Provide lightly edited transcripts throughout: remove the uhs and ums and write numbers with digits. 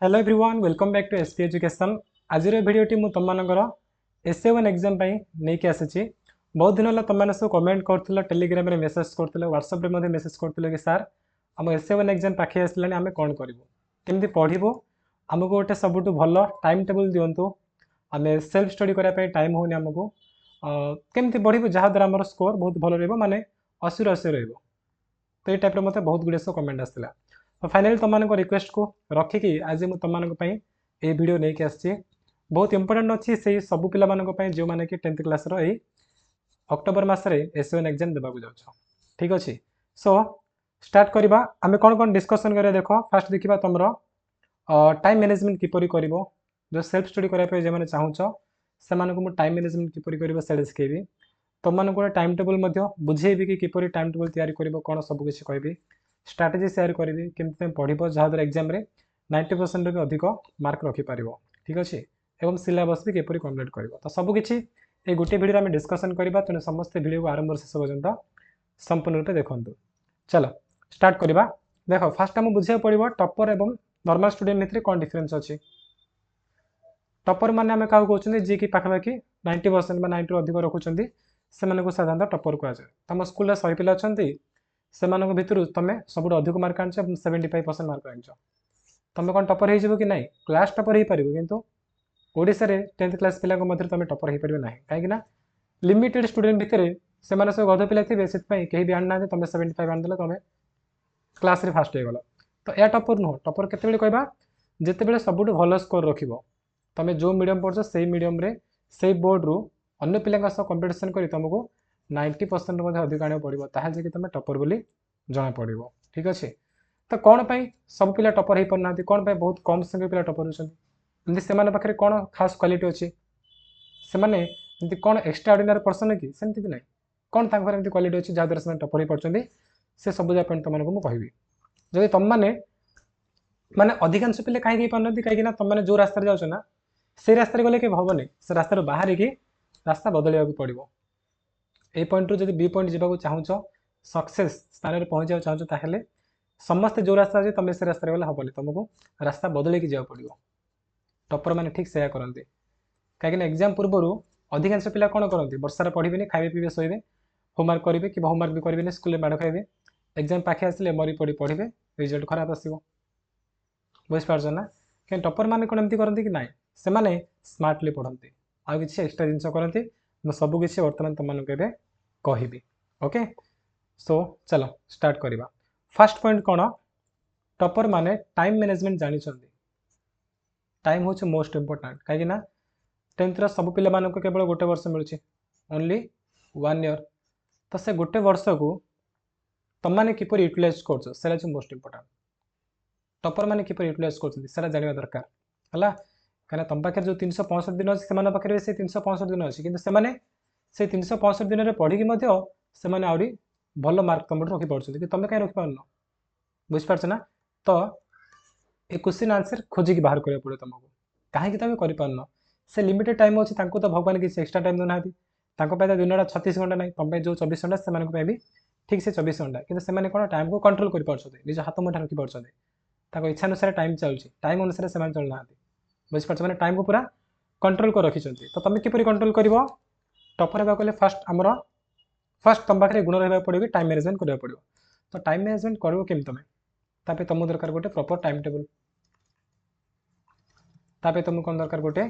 Hello everyone welcome back to SP education. आज भिडियोटी मु तुम मानकर एसए1 एग्जाम नहीं कि आसी बहुत दिन है तुम सब कमेंट कर टेलीग्राम रे मेसेज कर व्हाट्सएप रे मेसेज कर कि सार आम एसए1 एग्जाम पाखे आसलानी आम कौन करूँ केमती पढ़ू आमको गोटे सबुठ भल टाइम टेबुल दिंतु आम सेल्फ स्टडी करने टाइम होनी आमको केमती पढ़ू जहाँद्वारा आम स्कोर बहुत भल रही 80 ରୁ 80 रही तो ये टाइप मत बहुत गुड़े सब कमेंट आसाला। तो फाइनाली तुम रिक्वेस्ट को रखिकी आज मुझे तुम ये वीडियो नहीं आसी बहुत इंपोर्टेंट अच्छी से सब पाई जो मैंने कि 10th क्लास अक्टोबर मसरे एसए1 एग्जाम देवाक जाऊँ। ठीक अच्छे सो स्टार्ट करवा आम कौन कौन डिस्कसन करें देख फास्ट देखा तुम टाइम मैनेजमेंट किपरि कर जो सेल्फ स्टडी करने जो मैंने चाहूँ से टाइम मैनेजमेंट किपरि कर शिखेबी तुमको गोटे टाइम टेबुल बुझेबी कि किपरि टाइम टेबुल तैयारी कर कौन सबकि कहबी स्ट्राटेजी सेयार करी केमती पढ़ जहाँद्वारा एग्जाम 90% भी अधिक मार्क रखिपार। ठीक अच्छे एवं सिलेबस भी किपरि कम्प्लीट कर तो सबकि ये गोटे भिडियो आम डिस्कसन करवा तेणु समस्त भिडियो को आरंभ शेष पर्यंत संपूर्ण रूपे देखूँ। चलो स्टार्ट करवा देख फास्ट आम बुझा पड़ो टपर और नॉर्मल स्टूडेंट भितर कौन डिफरेन्स अच्छी। टपर मैंने आम क्या कहते जी कि पाखापाखि 90% 90 ରୁ अधिक रखुच्च से साधारणतः टपर कहुए तुम स्कूल 100 पिला अच्छा से भितर तुम सब अधिक मार्क आनी 75% मार्क आनी तुम कौन टपर हो कि ना क्लास टपर हो पार कि ओडिशा रे 10th क्लास पिला तुम टपर हो पार ना कहीं लिमिटेड स्टूडेंट भितर से सब गध पिला थे से कहीं भी आना तुम 75 आनीदे तुम क्लास रे फास्ट हो गल तो यह टपर नुह टपर केत कहवा जिते सब भल स्कोर रख तुम जो मीडियम पढ़ से मीडियम रे से बोर्ड रु अन्य पिला कंपिटिशन कर तुमको 90% अधिक आने पड़ो ताकि तुम टपर बोली जना पड़। ठीक अच्छे तो कौन पाई सब पिला टपर हो पारना कौन पाई बहुत कम संख्यक पिला टपर होती से पाखे कौन खास क्वालिटी अच्छी से कौन एक्स्ट्रा ऑर्डिनरी पर्सन कि सेमती भी ना कौन एमती क्वालिटी अच्छी जहाँद्वारा से टपर हो पार्टी से सब पॉइंट तुमको मुझे कहबी जब तुम मैंने अधिकांश पिले कहीं पार्टी कहीं तुमने जो रास्ता जाओ ना से रास्ता गले कि हेनी से रास्ता बाहर की रास्ता बदल पड़ो ए पॉइंट रू जब बी पॉइंट जावाक चाहूँ सक्सेस स्थान में पहुँचा चाहूँ समस्ते जो रास्ता अच्छे तुम से रास्ता गले हेनी तुमको रास्ता बदल जा पड़ो टपर मैंने ठीक से करते कहीं एग्जाम पूर्व अधिकांश पिला कौन करते वर्षार पढ़े खाए पीबे शोबे होमवर्क करेंगे कि होमवर्क भी करेंगे स्कूल माड़ खाइबे एग्जाम पाखे आसिले मरी पड़ी पढ़े रिजल्ट खराब आसो बुझीपार ना कहीं टपर मैंने कौन एमती करती कि ना से स्मार्टली पढ़ती आउ कि एक्सट्रा जिन करती मुझे सबकि बर्तमान तुमको कहबी। ओके सो चलो स्टार्ट करवा फास्ट पॉइंट कौन टपर माने टाइम मैनेजमेंट जानी टाइम हूँ मोस्ट इंपोर्टाट कहीं 10th सब पिला केवल गोटे वर्ष मिलूँ ओनली 1 ईयर तो से गोटे वर्ष को तुमने किपर यूटिलाइज कर मोस्ट इंपोर्टाट टपर मैंने किपर यूटिलाइज कर जानवा दरकार है कहीं तुम पाखे जो 365 दिन अच्छे पाखे से 365 दिन अच्छी कि से 365 दिन में पढ़ी से आहरी भल मार्क तुम रखिपार कि तुम कहीं रखिपार बुझीपार ना तो ये क्वेश्चन आंसर खोजिकी बाहर करा पड़े तुमको कहीं तुम कर से लिमिटेड टाइम अच्छी तो भगवान किसी एक्सट्रा टाइम देना तो दिन 36 घंटा ना तुम जो 24 घंटा से भी ठीक से 24 घंटा कि कौन टाइम को कंट्रोल कर निज हाथ मुठा रखिपार इच्छा अनुसार टाइम चलुची टाइम अनुसार से चलना बुझीपार मैंने टाइम को पूरा कंट्रोल कर रखी तो तुम किपर कंट्रोल कर टपर होगा फास्ट आमर फास्ट तुम पाखे गुण रहा पड़ो कि टाइम मैनेजमेंट करा पड़ो तो टाइम मैनेजमेंट करो केम तुम तापे तुम दरकार गोटे प्रॉपर टाइम टेबल तापे तुम कौन दरकार गोटे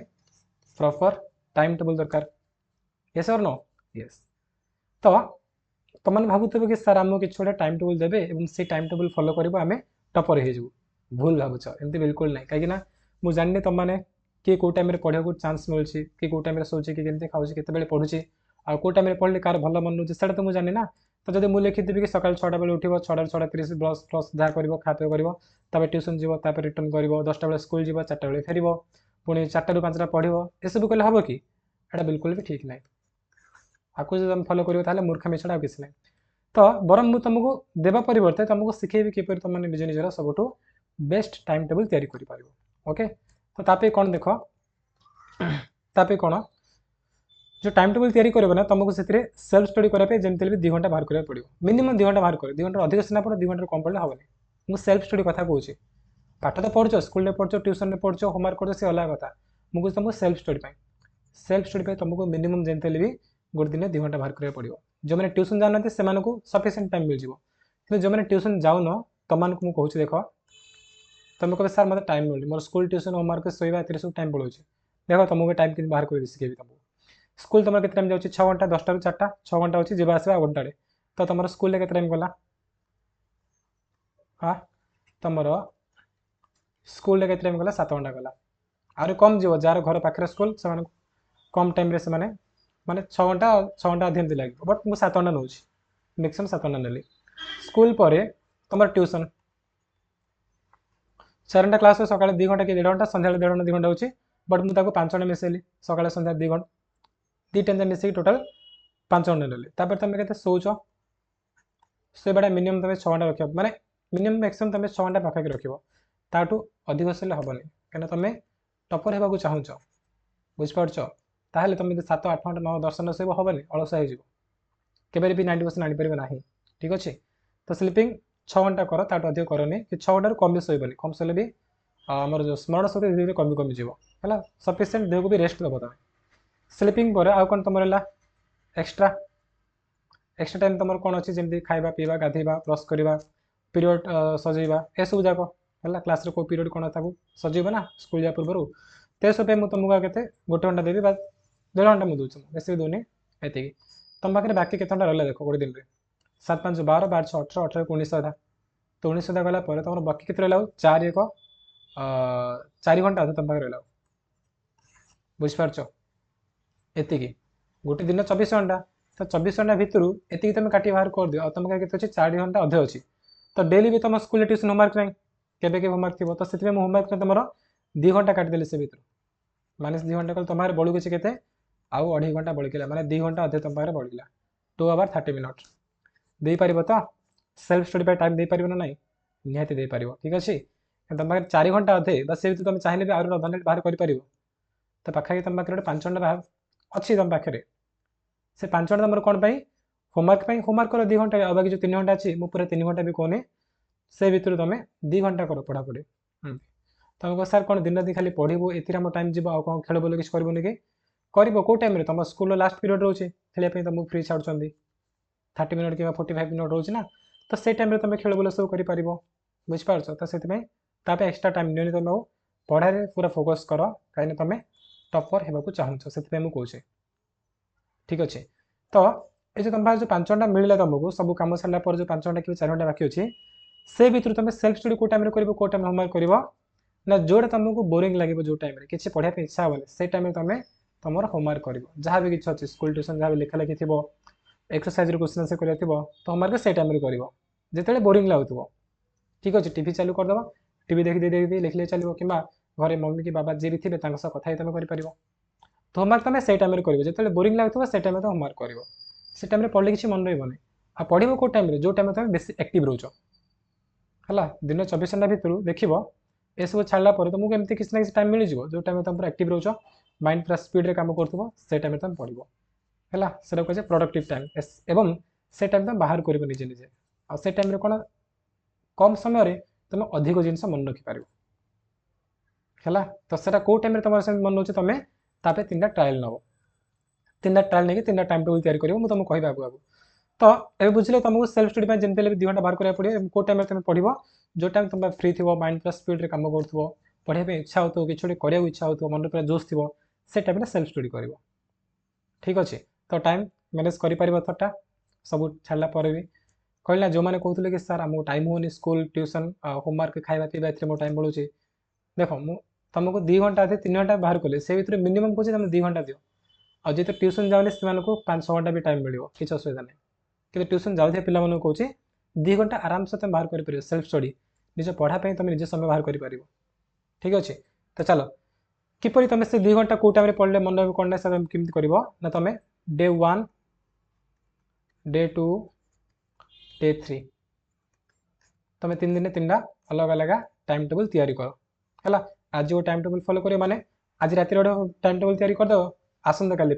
प्रॉपर टाइम टेबल दरकार यस और नो यस तो तुमने भावुव कि सार आमको किसी गोटे टाइम टेबल देवे और से टाइम टेबल फॉलो करें आम टपर हो भूल भावुच एमती बिल्कुल ना कहीं मुझे जानी तुमने किए कौ टाइम पढ़ा को चांस मिलूँ कि कौ टाइम सोचे कि केमती खाऊँ केत पढ़ुची आ कौ टाइम पढ़ले कार भल मन से तो मुझे जानी ना तो जब मुझे लिखिदेवी कि सकाल 6टा बेले उठो 6टा 6:30 ब्रश फ्रश जहाँ कर खापे कर ट्यूशन जीव रिटर्न कर 10टा बेले स्कूल जीव 4टा बेले फेर पुणी 4टा ରୁ 5ଟା पढ़ो ये सब कले हम कि एटा बिल्कुल भी ठीक ना आपको जो तुम फॉलो कर मूर्खामी छड़ा किसी ना तो बरम मुझे तुमको देवा परिवर्ते तुमको शिखेबी किपर तुम निज निजर सबुठ बेस्ट टाइम टेबल तैयारी कर। ओके तो तापे कौन देख तापे कौन जो टाइम टेबल तैयारी कर ना तुमको से सेल्फ स्टडी करने जमी भी 2 घंटा बाहर करा पड़ो मिनिमम 2 घंटा बाहर कर 2 घंटा अधिक सीना पड़ो 2 घंटा कम पड़े हेनी मुझे सेल्फ स्टडी कथा कहूँ पाठ तो पढ़ुଛ स्कूल पढ़ुଛ ट्यूशन में पढ़ुଛ होमवर्क कर सी अलग कथा मुझे तुमको सेल्फ स्टडी तुमको मिनिमम जमी भी गोटे दिन 2 घंटा बाहर करा पड़ो जो मैंने ट्यूशन जाना से सफिसीयंट टाइम मिल जाए कि जो मैंने ट्यूशन जाऊन तुमको मुझे देख तुम कहे सार मतलब टाइम मिलूँ मोर स्कूल ट्यूशन होमवर्क शोवा ए सब टाइम पड़ोचे देख तुमको टाइम कि बाहर कर शिखेबी तुमको स्कूल तुम के टाइम जाऊँगी 6 घंटा 10 टा 4टा 6 घंटा अच्छी जावा आसवा घंटे तो तुम स्कूल के टाइम गला हाँ तुम स्कूल के टाइम गला 7 घंटा गला आरे कम जीव जार घर पाखे स्कूल से कम टाइम से माने 6 घंटा अधे लगे बट मुझे 7 घंटा नौ मैक्सिमम 7 घंटा नेली स्कूल पर तुम ट्यूशन 4 घंटा क्लास सकाଳେ 2 घंटा कि 1.5 घंटा सन्ध्या 1.5 घंटा 2 घंटा होची बट मुझे 5 घंटा मिसेली सकाଳେ सन्ध्या 2 घंटा 2 टाइम मिसेकी टोटल 5 घंटा नेली तापर तुम के शोच शोवाटा मिनिमम तुम 6 घंटा रख माने मिनिमम मैक्सिमम तुम 6 घंटा पाखापी रख ताठू अधिक से हेनी कहीं तुम टपर होगा चाहूच बुझिपार ताहले तुम 7-8 घंटा 9-10 घंटा शोब हेनी अलसा हो भी 90% आनीपर ना ठीक अच्छे तो स्लीपिंग 6 घंटा कर ताठू अधिक करनी कि 6 घंटा कम भी शोबनी कम शोले भी आमर जो स्मरण शक्ति धीरे धीरे कमी कमी जीव है सफिसीयंट देह को भी रेस्ट दब तुम स्लीपिंग पर आउ कौन तुम रहा एक्सट्रा टाइम तुम कौन अच्छी जमी खावा पीवा गाधेवा ब्रश करवा पीरियड सजेवा ए सब जाक है क्लास को पीरियड कौन था सजेब ना स्कूल जा पूर्व तो सब मुझे तुमको के 1 घंटा देवी 1.5 घंटा मुझे दूसरी बेस भी दूनी ये तुम पाखे बाकी केत घंटा रहा देख गोटे दिन में 7-5 12 12 6 18 18 19 अधा तो 19 अधा गला तुम बाकी के रहा 4 घंटा अधा तुम पाखे रहा बुझिपार ये गोटे दिन 24 घंटा तो 24 घंटा भितर ये तुम काटी बाहर कर दियो तुम के 4 घंटा अधे अच्छी तो डेली भी तुम स्कूल ट्यूशन होमवर्क नहीं केबे होमवर्क थी तो से होमवर्क तुम 2 घंटा काटिदेली से भर माइनस 2 घंटा कल तुम बड़ू किसी के आउ 2.5 घंटा बढ़िला माने 2 घंटा अधे तुम पाखे बढ़िला 2 आवर 30 मिनट दे पार तो सेल्फ स्टडी टाइम दे पार ना नहीं निहाती दे पार ठीक अच्छे तुम पाखे 4 घंटा अधे बस से तुम चाहिए भी आउट अधा बाहर कर तो पाखापी तुम पाखे 5 घंटा बाहर अच्छी तुम पाखे से 5 घंटा तुम कौन होमवर्क कर 2 घंटा बाकी जो 3 घंटा अच्छी मुझे पूरा 3 घंटा भी कहनी से भर तुम 2 घंटा कर पढ़ापढ़ी तुम कह सार कौन दिन राति खाली पढ़ू ए टाइम जीव आ कौन खेल बोल किसी करनी कि कौ टाइम तुम स्कूल लास्ट पीरियड रोचे खेल तुमको फ्री छाड़ 30 मिनट कि 45 मिनट रोचे ना तो से टाइम तुम खेल बोल सब कर बुझिपार तो से एक्सट्रा टाइम नहीं तुम पढ़ाई पूरा फोकस कर कहीं तुम टपर होगा चाहूच से कहे ठीक अच्छे तो ये तुम जो 5 घंटा मिलला तुमको सब कम सारा जो 5 घंटा कि 4 घंटा बाकी अच्छे से भर तुम सेल्फ स्टडी कौ टाइम कौ टाइम होमवर्क कर ना जोटा तुमको बोरिंग लगे जो टाइम किसी पढ़ाई इच्छा हेनी से टाइम तुम तुम होमवर्क कर जहाँ भी किसी अच्छे स्कूल ट्यूशन जहाँ भी लिखा लिखी थी एक्सरसाइज क्वेश्चन आंसर कर तो होमवर्क से टाइम कर जो बोरिंग लगुव ठीक अच्छे टीवी चालू करदे टीवी देखी देखी लिखले चलो कि घरे मम्मी कि बाबा जी भी थे कथा तुम कर तो होमवर्क तुम से टाइम कर जो बोरिंग लगुव से टाइम तुम होमवर्क कर से टाइम पढ़ले किसी मन रही आ पढ़ कौ टाइम जो टाइम तुम बेस एक्टिव रोच है दिन 24 घंटा भितर देख ये सब छाड़ा तुमको एमती किसी ना किसी टाइम मिल जाए जो टाइम तुम पूरा एक्टिव रोच माइंड पूरा स्पीड कम कर से टाइम तुम पढ़ है से कहे प्रोडक्टिव टाइम एवं से टाइम तुम बाहर कर निजे निजे आ से टाइम कौन कम समय तुम अधिक जिन मन रखिपार है तो सर कौ टाइम तुम मन रोचे तुम ताप 3टा ट्रायल नब 3टा ट्रायल नहीं 3टा टाइम टेबल तैयारी कर तुमको कह आगु आगु तो ये बुझे तुमको सेल्फ स्टडी जमी 2 घंटा बाहर करा पड़े कौ टाइम तुम पढ़ जो टाइम तुम फ्री थी माइंड पूरा स्पीड कम कर पढ़ाई इच्छा हो कि गोटे इच्छा हो मन पूरा जोश थी से टाइम सेल्फ स्टडी कर ठीक अच्छे तो टाइम मैनेज कर सब छाड़ा पर भी कहला जो मैंने कहते कि सार आमको टाइम होनी स्कूल ट्यूशन होमवर्क खावा पीवा मो टाइम बढ़ुचे देख मु तुमको 2 घंटा 3 घंटा बाहर कले से भर मिनिमम कहे तुम 2 घंटा दियो और जो ट्यूशन जाओ से 5-6 घंटा भी टाइम मिले किसी असुविधा नहीं कि ट्यूशन जाऊे पिला कहे 2 घंटा आराम से तुम बाहर कर सेल्फ स्टडी निज पढ़ाई तुम निजे समय बाहर कर ठीक अच्छे तो चलो किपर तुम से 2 घंटा कौ टाइम पढ़ले मन रहा कौन ना कमी कर ना तुम डे 1 डे 2 डे 3 तुम 3 दिन 3टा अलग अलग टाइम टेबल तैयारी कर है आज वो टाइम टेबल फॉलो कर माने आज रात गोटे टाइम टेबल तैयारी करदेव आसंता काली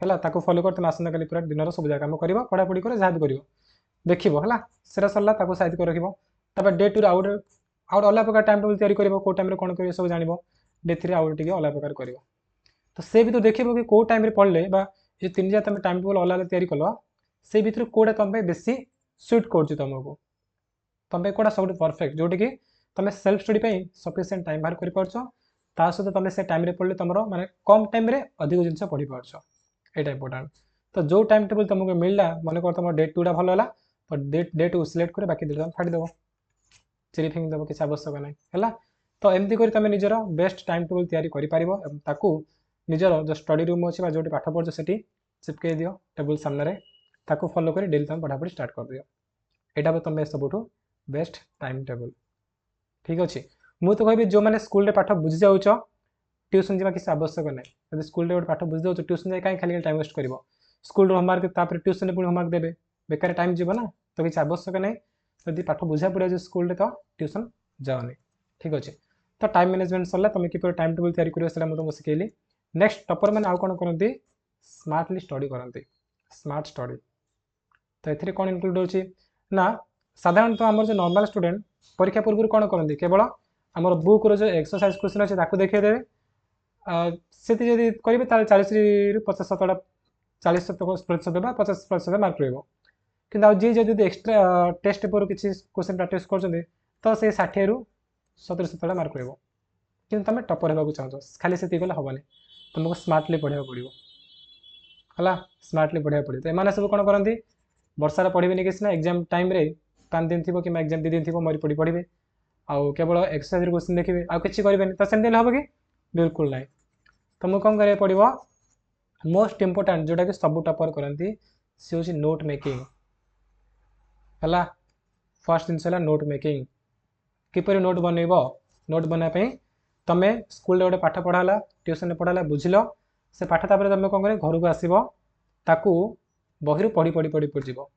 है फॉलो कर तुम आसंता काली पूरा दिन सब जगह कम कर पढ़ापढ़ी कर जहाँ भी कर देख है से सरला सहित कर रख डे 2 आउ आउ अलग प्रकार टाइम टेबल तैयारी करिवो को टाइम रे कोन करिवो सब जानिबो डे 3 आउ टिके अलग प्रकार करिवो तो से भी तो देखिबो कि को टाइम रे पढ़ले बा जे तीन जा तुम टाइम टेबल अलग तैयारी कलो से भीतर कोडा तुम पे बेसी सुट करछु तुमको तुम पे कोडा सब परफेक्ट जोटी कि तुम सेल्फ स्टडी पे सफिशिएंट टाइम बाहर करि परछो ता सहित तुम से टाइम रे पढ़ले तुमरो माने कम टाइम रे अधिक जिंस पढ़ी परछो एटा इंपोर्टेंट तो जो टाइम टेबल तुमको मिलला मन कर तुम डेट 2 टा भलो होला तो डेट सिलेक्ट करे बाकी डेट फाड़ी देबो चेरी फिंग देबो किछ आवश्यक नै हला तो एमती करी तुम निजर बेस्ट टाइम टेबल तैयारी करि पारिबो ताकू निजर जो स्टडी रूम अछि बा जोटी पाठ पढो सेठी चिपके दियो टेबल सामने रे ताकू फॉलो करी डेली तुम पढ़ा पढ़ी स्टार्ट कर दियो एटा बे तुम सबुठु बेस्ट टाइम टेबल ठीक अछि मु तो कहबी जो माने स्कूल रे पाठ बुझि जाउछो ट्यूशन जीवा किसी आवश्यक नै यदि स्कूल रे गोटे पाठ बुझि जाउछो ट्यूशन जाय काई खाली टाइम वेस्ट करबो स्कूल रो होमवर्क तापर ट्यूशन रे पुनी होमवर्क देबे बेकार टाइम जीवो ना तो किसी आवश्यक नै यदि पाठ बुझा पड़े जो स्कूल रे तो ट्यूशन जाओनी ठीक अछि तो टाइम मैनेजमेंट सरला तुम किपर टाइम टेबल तैयारी करियो सेला म तुमको सिखेली नेक्स्ट टॉपर माने आउ कोन करंती स्मार्टली स्टडी करंती स्मार्ट स्टडी तो एथिरे कोन इंक्लूड होची ना साधारणतः आमर जो नॉर्मल स्टूडेंट परीक्षा पूर्व कोन करंती केवल आमर बुक रो जो एक्सरसाइज क्वेश्चन अछि ताकू देखै देबे सेति जदि करिवे ताले 40 रु 50 शतकड़ा 40% बा 50% मार्क रहइबो किंतु जे जदि एक्स्ट्रा टेस्ट पेपर किछि क्वेश्चन प्रैक्टिस करछन्ते तो से 60 रु 70 शतकड़ा मार्क रहइबो किंतु तमे टॉपर हेबाकू चाहछो खाली सेति गले हबनी तुमको स्मार्टली पढ़िया पड़िबो हला स्मार्टली पढ़िया पड़िबो तो एमाने सब कोन करंती वर्षार पढ़िबेनी कि ना एग्जाम टाइम रे 5 दिन थिबो कि एग्जाम 2 दिन थिबो मरी पढ़िबे आउ केवल एक्सरसाइज क्वेश्चन देखिबे आउ किछि करिबेनी तो सेमते हबो कि बिल्कुल नै तुमको कौन करिया पड़िबो मोस्ट इंपोर्टेंट जोटा कि सब टॉपर करंती से होची नोट मेकिंग हला फर्स्ट दिन हला नोट मेकिंग किपरि नोट बनैबो नोट बना पे तमे स्कूल रे गोटे पाठ पढ़ाला ट्यूशन रे पढ़ाला बुझिलो से पाठ तापर तमे कोन करे घर को आसीबो ताकू बहिरु पढ़ी पढ़ी पढ़ी पढ़ जीवो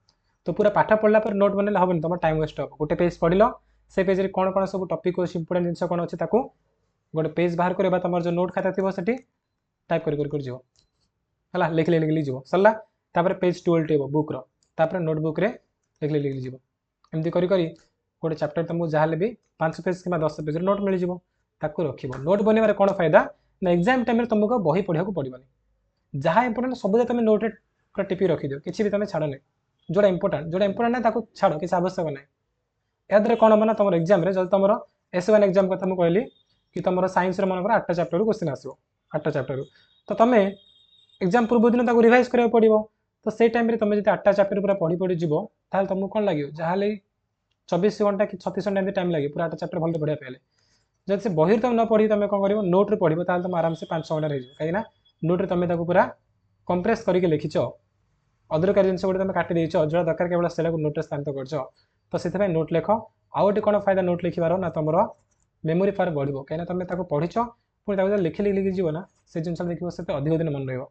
तो पूरा पाठ पढ़ला पर नोट बनेला हबन तम टाइम वेस्ट हो गोटे पेज पढ़िलो से पेज रे कोन कोन सब टॉपिक अछि इंपोर्टेंट जिंस कोन अछि ताकू गोटे पेज बाहर करबा तमर जो नोट खाता थिबो सेठी टाइप कर जीवो हला लिख ले जीवो सरला तापर पेज 12 टेबो बुक रो तापर नोटबुक रे लिख ले जीवो एमती करी करी गोटे चैप्टर तुमको जहाँ भी 5 पेज कि 10 पेज नोट मिल जीवो ताकू रखिबो नोट बनेबार कोन फायदा ना एग्जाम टाइम रे तुमको बही पढ़िया को पड़िबनी जहाँ इंपोर्टेंट सब तुम नोट रे टिपी रखि दियो किछि भी तुम छाड़ नै जोड़ा इंपोर्टेंट नै ताकू छाड़ किछि आवश्यक नै यादरे कोन बना तुम एग्जाम रे जब तुम S1 एग्जाम कथा मु कहली कि तुम साइंस रे मन कर 8टा चैप्टर क्वेश्चन आसीबो 8टा चैप्टर तो तुम एग्जाम पूर्व दिन ताकू रिवाइज करिया पड़िबो तो से टाइम रे तुम जति 8टा चैप्टर पूरा पढ़ी पढ़ी जीवो ताल तुमको कोन लागियो जहाँ ले 24 घंटा कि 36 घंटा टाइम लागे पूरा 8टा चैप्टर भल पढ़िया पहले जब से बहिर तुम न पढ़ी तुम कोन करिवो नोट रे पढ़िबो ताल तुम आराम से 5 घंटा रहि जाय काई ना नोट रे तुम ताकू पूरा कंप्रेस करके लिखिचो अदरकारी जिनस गोटे तुम काटि देइचो जोड़ा दरकार केवल सेला को नोट रे स्थानांतरित करछो तो सेते नोट लेख आउ गोटे कोन फायदा नोट लिखिबारो ना तुमरो मेमोरी पावर बढ़िबो काई ना तुम ताकू पढ़िचो पुनी ताकू लिखि लिखि जीवो ना से जिनस देखिबो सेते अधिक दिन मन रहइबो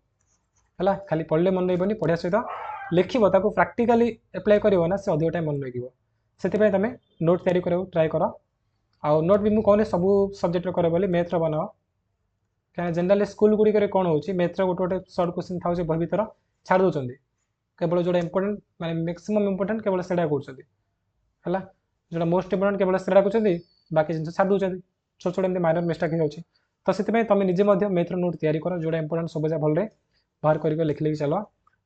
हला खाली पढ़ले मन रहइबनी पढ़िया सहित लिखिबो ताकू प्रैक्टिकली अप्लाई करिवो ना से अधिक टाइम मन लागिवो सेते पय तुम नोट तयारी करिवो ट्राई करो आउ नोट भी मु कोने सब सब्जेक्ट रे करे बोली मैथ रे बनाओ क्या जनरल स्कूल गुडी करे कोन होची मैथ रे गोटे गोटे शॉर्ट क्वेश्चन थाउ जे बहि भीतर छाड़ दोचंदी केवल जोड़ा इंपोर्टेंट माने मैक्सिमम इंपोर्टेंट केवल सेडा करछंदी हला जोड़ा मोस्ट इंपोर्टेंट केवल सेडा करछंदी बाकी जिंस छाड़ दोचंदी छोट छोट एमती माइनर मिस्टेक हो जाउची तो सेते पय तुम निजे मध्ये मैथ रे नोट तयारी करो जोड़ा इंपोर्टेंट सब जा भल रे बाहर करिको लिख लिख चलो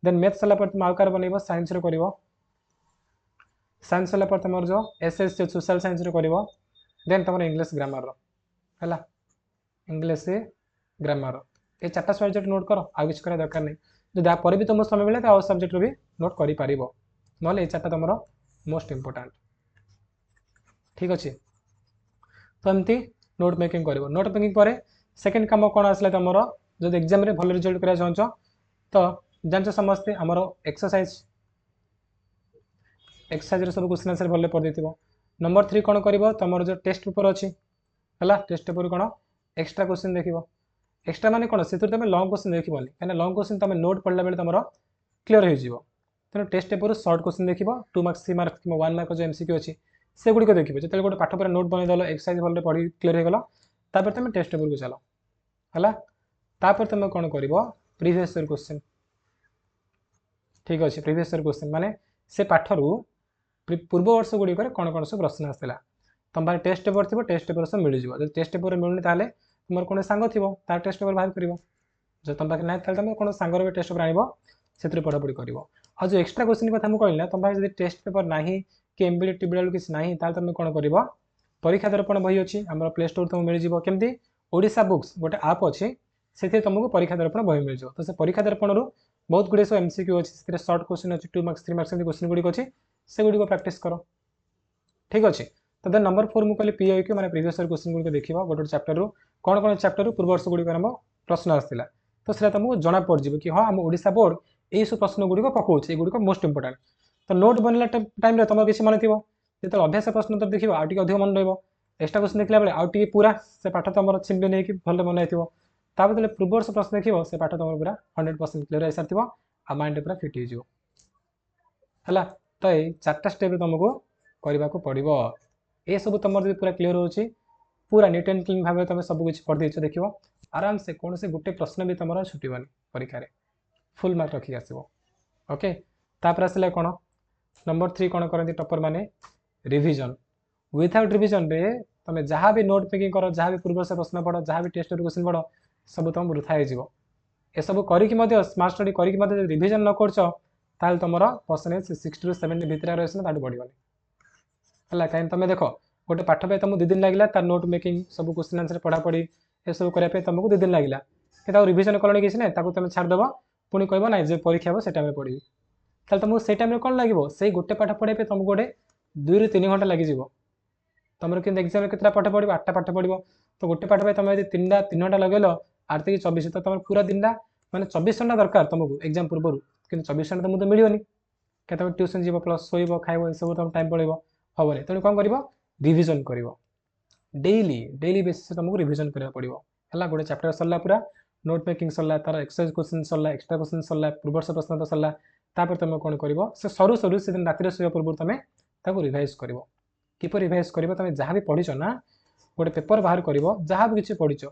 देन मैथ सला पर तुम आउकार बनेबो साइंस रे करिवो साइंस सला पर तुमर जो एसएस सोशल साइंस रे करिवो देन तुमर इंग्लिश ग्रामर रो हला इंग्लिश ग्रामर ए चारटा सब्जेक्ट नोट करो आ किछ करे दरकार नै जदि आ पर भी तुम समय मिले तो सब्जेक्ट भी नोट करि पारिबो नले ए चारटा तुमर मोस्ट इंपोर्टेंट ठीक अछि तो एमती नोट मेकिंग करिवो नोट मेकिंग परे सेकंड काम कोन आसले तुमर जदि एग्जाम रे भल रिजल्ट करिया चाहछो तो जानछ समस्ते हमर एक्सरसाइज रे सब क्वेश्चन आंसर भल पढ़ देथिबो नंबर 3 कोन करिवो तुमर जो टेस्ट पेपर अछि हला टेस्ट पेपर कोन एक्स्ट्रा क्वेश्चन देखिबो एक्स्ट्रा माने कोन से तुम लॉन्ग क्वेश्चन देखिबोनी काना लॉन्ग क्वेश्चन तुम नोट पढ़ला बेले तुमरो क्लियर हो जिवो तनो टेस्ट पेपर शॉर्ट क्वेश्चन देखिबो 2 मार्क्स 3 मार्क्स कि 1 मार्क जो एमसीक्यू अछि से गुडी को देखिबो जते गोटे पाठ पर नोट बनै दलो एक्सरसाइज भल पढ़ी क्लियर हो गेलो तापर तुम टेस्ट पेपर को चलो हला तापर तुम कोन करिवो प्रीवियस ईयर क्वेश्चन ठीक अछि प्रीवियस ईयर क्वेश्चन माने से पाठरू पूर्व वर्ष गुडी करे कोन कोन सब प्रश्न आस्थिला तुम पाखे टेस्ट पेपर थी टेस्ट पेपर सब मिल जाए टेस्ट पेपर मिलूनी ताले तुम कौन सांग थी तार टेस्ट पेपर बाहर कर जो तुम पाखे ना तुम कौन सांगर भी टेस्ट पेपर आण से पढ़ापढ़ी कर आ जो एक्सट्रा क्वेश्चन कथा मुझे कहली ना तुम पाखे जब टेस्ट पेपर ना कि एमबीडी टीबीडी किसी ना तुम कौन कर परीक्षा दर्पण बही अच्छी आम प्ले स्टोर तुमको मिल जाए केमती ओडिशा बुक्स गोटे आप अच्छी से तुमको परीक्षा दर्पण बही मिल जाए तो से परीक्षा दर्पण बहुत गुड़े सब एमसीक्यू अच्छी सर्ट क्वेश्चन अच्छी 2 मार्क्स 3 मार्क्स क्वेश्चन गुड़िक अच्छी से गुड़िक प्रैक्टिस कर ठीक अच्छे तो देन नंबर 4 मुझे पीआईक्यू मैंने प्रीवियस क्वेश्चन गुड़िक देखा गोटे चैप्टर रू कौन कौन चैप्टर पूर्व वर्ष गुड़िक आम प्रश्न आसाला तो से तुमको जना पड़े कि हाँ आम ओडिशा बोर्ड यही सब प्रश्न गुड़िक पकाउछ एगुड़िक मोस्ट इंपोर्टेंट तो नोट बनला टाइम तुम किसी मन थो जो अभ्यास प्रश्न तो देखिए आगे अधिक मन रहा एक्सट्रा क्वेश्चन देखला बेले आउ पूरा से पाठ तुम छिंबी नहीं भल मन थो पूर्व वर्ष प्रश्न देखिए से पाठ तुम पूरा 100% क्लीयर हो सारी आ माइंड पूरा फिट हो तो ये 4टा स्टेप तुमको करने को पड़ो ये सब तुम पूरा क्लीयर हो पूरा नीट एंड क्लीन भाव तुम सब कुछ पढ़ देछ देख आराम से कौन से गोटे प्रश्न भी तुम छुटबनी परीक्षा फुल मार्क रखिक आसो ओके तापर आसला कौन नंबर 3 कौन करती टॉपर माने रिवीजन विदाउट रिवीजन रे तुम जहाँ भी नोट मेकिंग कर जहाँ भी पूर्व से प्रश्न पढ़ जहाँ भी टेस्ट क्वेश्चन पढ़ सब तुम वृथा हो सब करके स्मार्ट स्टडी करके रिवीजन न कर तुम परसेंटेज 60 ରୁ 70 भितर रही ना बढ़ोनी है कहीं तुम देख गोटे पाठ पे तुमको 2 दिन लगे तार नोट मेकिंग सब क्वेश्चन आंसर पढ़ापढ़ी ये सब करने तुमको 2 दिन लगे कि रिवीजन कल किसी ना तुम छाड़देव पुणी कह ना जो परीक्षा हम से टाइम पढ़ी ताल तुमको से टाइम कौन लगे से गोटे पाठ पढ़े पे तुमको गोटे 2 ରୁ 3 घंटा लगे तुम कि एक्जाम के पाठ पढ़ 8टा पाठ पढ़ तो गोटे पाठ पे तुम यदि 3 घंटा लगेल 8 की 24 तो तुम पूरा दिन मैंने 24 घंटा दरकार तुमको एक्जाम पूर्व कि 24 घंटा तुमको तो मिलनी क्या तुम ट्यूशन जीव प्लस शोब खाइब सब तुम टाइम पड़े हेनी तेणु कौन कर रिवीजन कर डेली बेसिस तुमको रिवीजन करा पड़ो है गोटे चैप्टर सरला पूरा नोट मेकिंग सरला तार एक्सरसाइज क्वेश्चन सरला एक्सट्रा क्वेश्चन सरला पूर्वर्ष प्रश्न तो सरला तापर तुम कौन कर सरू सरू से दिन रातिर शोवा पूर्व तुम रिवाइज कर किपर रिवाइज कर तुम जहाँ भी पढ़ीच ना गोटे पेपर बाहर कर जहाँ भी किसी पढ़ीच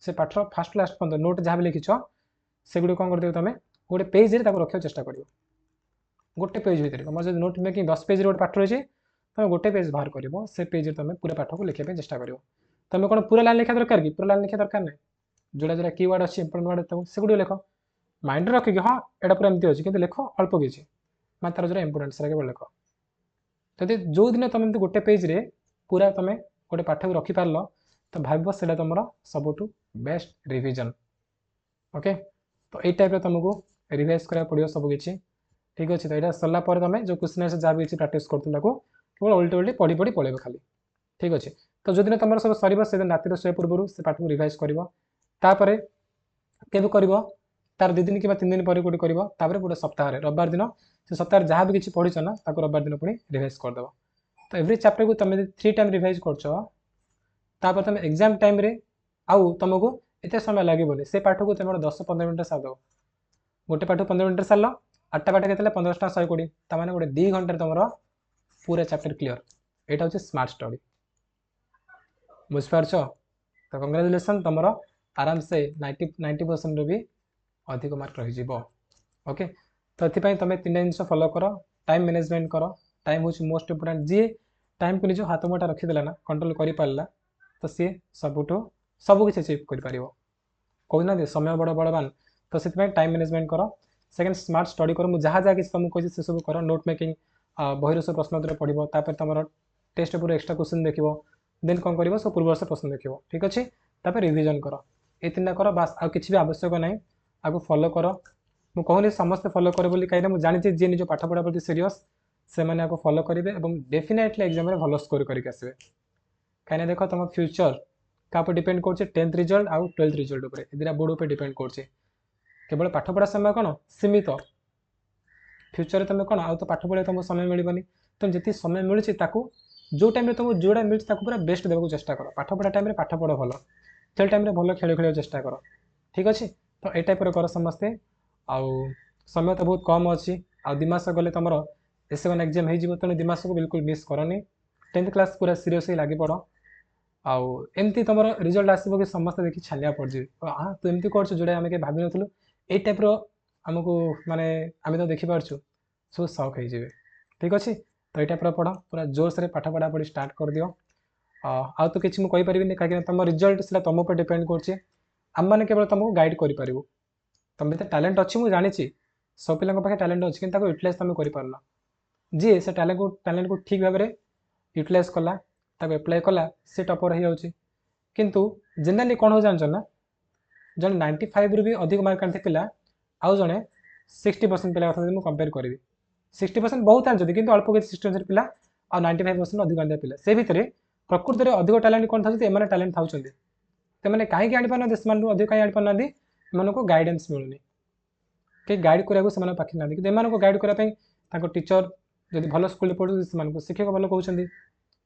से पाठ फास्ट लास्ट पर्यटन नोट जहाँ भी लिखिच से गुड़ कौन कर तुम गोटे पेज रखा चेष्टा कर गोटे पेज भितर तुम जो नोट मेकिंग 10 पेज गोटे पाठ रही तुम गोटे पेज बाहर कर से पेज तुम पूरा पाठ को लिखा चेष्टा कर तुम कौन पूरा लाइन लिखा दरकार कि पूरा लाइन लिखा दरकार ना जोड़ा जोड़ा कीवर्ड अच्छी इंपोर्टेंट वर्ड तुम से गुड़ लिख माइंड रखिक हाँ यहाँ पूरा एमती अच्छी कि लिख अल्प किसी मैं तार जो इंपोर्टेंट से केवल लिख जदि जो दिन तुम गोटे पेज रे पूरा तुम गोटे पाठ को रखिपार तो भाव से तुम सबुठ बेस्ट रिवीजन ओके तो ये टाइप तुमको रिवाइज करा पड़ो सबकि ठीक अच्छे तो यहाँ सरला तुम जो क्वेश्चन आंसर जहाँ भी प्राक्ट कर केवल उल्टे उल्टे पढ़ी पढ़ी पड़े खाली ठीक अच्छे तो जो दिन तुम सब सर से रातिर शोवा पूर्व से पाठ को रिवाइज कर केवे कर तार 2 दिन कि 3 दिन पर गोटे कर गोटे सप्ताह रविवार दिन से सप्ताह जहाँ भी किसी पढ़ीच ना रविवार दिन पुणी रिवाइज करदेव तो एवरी चैप्टर को तुम 3 टाइम रिवाइज कर तुम एग्जाम टाइम रे आउ तुमको एत समय लगे से पाठ को तुम 10-15 मिनट सारदेव गोटे पाठ 15 मिनट सार 8टा पाठ के 15 टा 120 तमाने गोटे 2 घंटे तुम पूरा चैप्टर क्लीयर यहाँ हूँ स्मार्ट स्टडी बुझिपार तो कंग्रेचुलेसन तुम आराम से 90% भी अधिक मार्क रही ओके तो ये तुम 3टा जिन फॉलो कर टाइम मैनेजमेंट कर टाइम हूँ मोस्ट इंपोर्टेंट जी टाइम को निज हाथ मुठा रखीदेला ना कंट्रोल कर पारा तो सी सबुठ सबकि अचीव कर कहना समय बड़ बड़वान तो से टाइम मैनेजमेंट कर सेकेंड स्मार्ट स्टडी कर मुझे जहाँ जहाँ कि तुमको कही से सब कर नोट मेकिंग बहिर सब प्रश्न उत्तर पढ़ो तापर तुम टेस्ट पूरा एक्सट्रा क्वेश्चन देख देन कौन कर सब पूर्व प्रश्न देख ठीक अच्छे तापर रिवीजन कर ये 3टा कर बास आ कि भी आवश्यक ना आपको फॉलो कर मुझे कहूनी समस्ते फॉलो कर कहीं जानी जी निज पाठ पढ़ा प्रति सीरीयस से मैंने आपको फॉलो करेंगे और डेफिनेटली एग्जाम में भल स्कोर करके आसवे कहीं देख तुम फ्यूचर क्या डिपेंड कर 10th रिजल्ट आउ 12th रिजल्ट उपर ए बोर्ड उपर डिपेंड कर केवल पाठ पढ़ा समय कौन सीमित फ्यूचर तुम कौन आउ तो पाठ पढ़े तुमको समय मिलबनी तुम जी समय मिलूँ जो टाइम तुमको जोड़ा मिलूँ पूरा बेस्ट देवाक चेष्टा कर पाठ पढ़ा टाइम पाठ पढ़ भल खेल टाइम भल खेल खेल चेष्टा कर ठीक अच्छे तो ये टाइप कर समस्ते आउ समय तो बहुत कम अच्छी आ 2 मास गले तुम एस1 एग्जाम हो तेणु 2 मास को बिल्कुल मिस करनी 10th क्लास पूरा सीरीयसली लगे पड़ आउ एमती तुम रिजल्ट आसो कि समस्त देखिए छानिया पड़ जाए हाँ तू एमती कर जोड़ा आम कहीं भाव नु ये टाइप आमको माने आम तो देखिपार्छु सब सक हो ठीक अच्छे तो ये टाइप पढ़ पूरा जोर से पाठ पढ़ा पढ़ी स्टार्ट कर दियो आउ तो किसी मुझे कहीपरि कहीं तुम रिजल्ट से तुम पर डिपेंड कर केवल तुमको गाइड करूँ तुम भीतर टैलेंट अच्छी मुझे जानी सब पिला पाखे टैलेंट अच्छी कि यूटिलाइज तुम कर जी से टैलेंट को ठीक भाव में यूटिलाइज कला एप्लाय कला सी टपर हो जाऊँगी किंतु जनरली कौन हो जान ना जन 95 रु भी अधिक मार्क आनी पिला आउ जड़े 60% पिला कथा मुझे कंपेयर करी 60% बहुत आनी कि अल्प किसी 60% पिला आ 95% अधिक आनी पिला से भितर प्रकृति में अधिक टैलेंट कौन था एम टैलेंट था तो कहीं आनीपार अधिक कहीं आनीपार एम गाइडेंस मिलूनी कि गाइड कराया पाखे ना कि एम गाइड करने टीचर जब भल स्कूल पढ़ू से शिक्षक भल कहते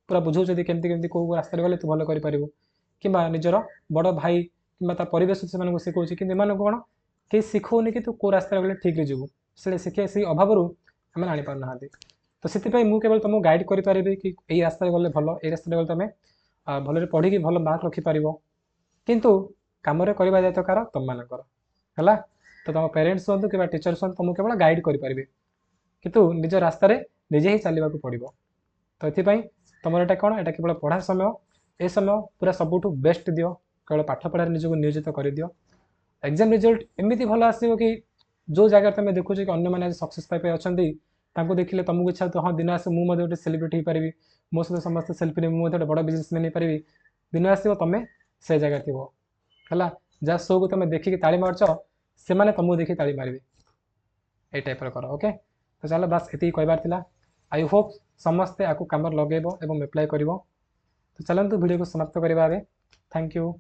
पूरा बुझाऊँ केमती कौ रास्ता गले तू भल कर कि निजर बड़ भाई कि परिवेश से शिखाऊँ कि कौन कहीं शिखौनी कि तू कौ रास्ता गले ठीक जीवु से शिक्षा से अभाव आम आनीपार ना तो से मुझे केवल तुमको गाइड करें कि यही रास्ता गले भल ये रास्ता गले तुम भल पढ़ी भल मार्क रखिपार किंतु कम करवा दायित्व कार तुम मानकर है तो तुम पेरेन्ट्स हूँ कि टीचर्स हूँ तुमको केवल गाइड करेंगे किंतु निज रास्तार निजे ही चलने को पड़ो तो ये तुम यहाँ कौन यहाँ केवल पढ़ा समय ए समय पूरा सबुठ बेस्ट दियो केवल पाठ पढ़ार निजक नियोजित कर दियो एग्जाम रिजल्ट एमती भल आसो कि जो जगह तुम देखुच कि अन्य सक्सेस पाई अच्छा देखिले तुमको इच्छा तो हाँ दिन आस मुझे गोटे सेलिब्रिटी हो पारि मो सहित समस्त सेल्फी ने मुझे गोटे बड़ बिजनेसमैन हो पारि दिन आसो तुम से जगह थी है जहाँ शो को तुम देखिए ताली मार्च से मैंने तुमको देखिए ताली मारे ये टाइप कर ओके तो चलो बस ये कहबार आई होप समस्ते आपको कम लगेब और एप्लाय कर तो चलतु वीडियो को समाप्त करवा थैंक यू।